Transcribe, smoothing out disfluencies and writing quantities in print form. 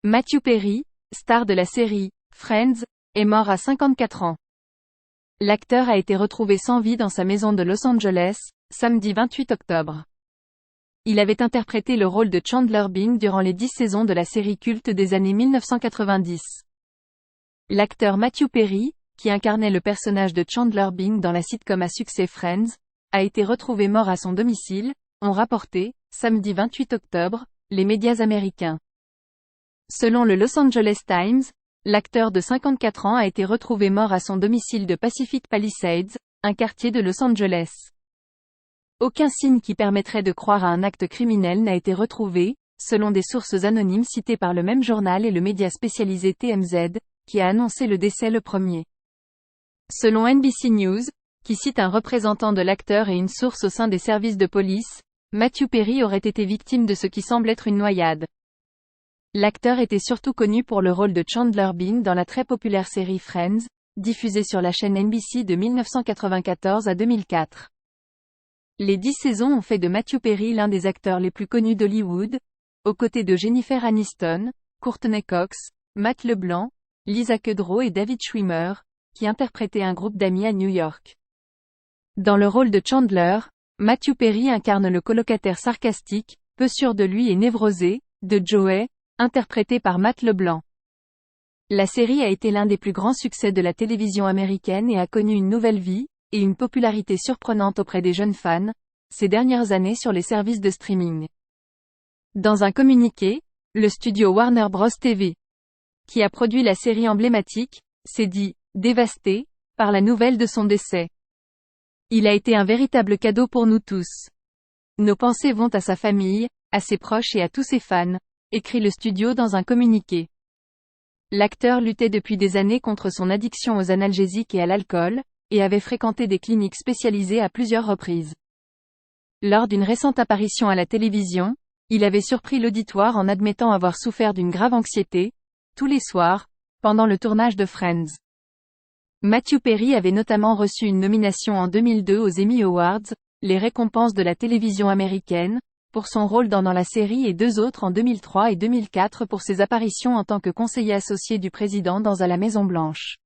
Matthew Perry, star de la série Friends, est mort à 54 ans. L'acteur a été retrouvé sans vie dans sa maison de Los Angeles, samedi 28 octobre. Il avait interprété le rôle de Chandler Bing durant les 10 saisons de la série culte des années 1990. L'acteur Matthew Perry, qui incarnait le personnage de Chandler Bing dans la sitcom à succès Friends, a été retrouvé mort à son domicile, ont rapporté, samedi 28 octobre, les médias américains. Selon le Los Angeles Times, l'acteur de 54 ans a été retrouvé mort à son domicile de Pacific Palisades, un quartier de Los Angeles. Aucun signe qui permettrait de croire à un acte criminel n'a été retrouvé, selon des sources anonymes citées par le même journal et le média spécialisé TMZ, qui a annoncé le décès le 1er. Selon NBC News, qui cite un représentant de l'acteur et une source au sein des services de police, Matthew Perry aurait été victime de ce qui semble être une noyade. L'acteur était surtout connu pour le rôle de Chandler Bing dans la très populaire série Friends, diffusée sur la chaîne NBC de 1994 à 2004. Les 10 saisons ont fait de Matthew Perry l'un des acteurs les plus connus d'Hollywood, aux côtés de Jennifer Aniston, Courtney Cox, Matt LeBlanc, Lisa Kudrow et David Schwimmer, qui interprétaient un groupe d'amis à New York. Dans le rôle de Chandler, Matthew Perry incarne le colocataire sarcastique, peu sûr de lui et névrosé, de Joey, interprété par Matt LeBlanc. La série a été l'un des plus grands succès de la télévision américaine et a connu une nouvelle vie, et une popularité surprenante auprès des jeunes fans, ces dernières années sur les services de streaming. Dans un communiqué, le studio Warner Bros. TV, qui a produit la série emblématique, s'est dit « dévasté » par la nouvelle de son décès. Il a été un véritable cadeau pour nous tous. Nos pensées vont à sa famille, à ses proches et à tous ses fans, écrit le studio dans un communiqué. L'acteur luttait depuis des années contre son addiction aux analgésiques et à l'alcool, et avait fréquenté des cliniques spécialisées à plusieurs reprises. Lors d'une récente apparition à la télévision, il avait surpris l'auditoire en admettant avoir souffert d'une grave anxiété, tous les soirs, pendant le tournage de Friends. Matthew Perry avait notamment reçu une nomination en 2002 aux Emmy Awards, les récompenses de la télévision américaine, pour son rôle dans la série et 2 autres en 2003 et 2004 pour ses apparitions en tant que conseiller associé du président dans À la Maison Blanche.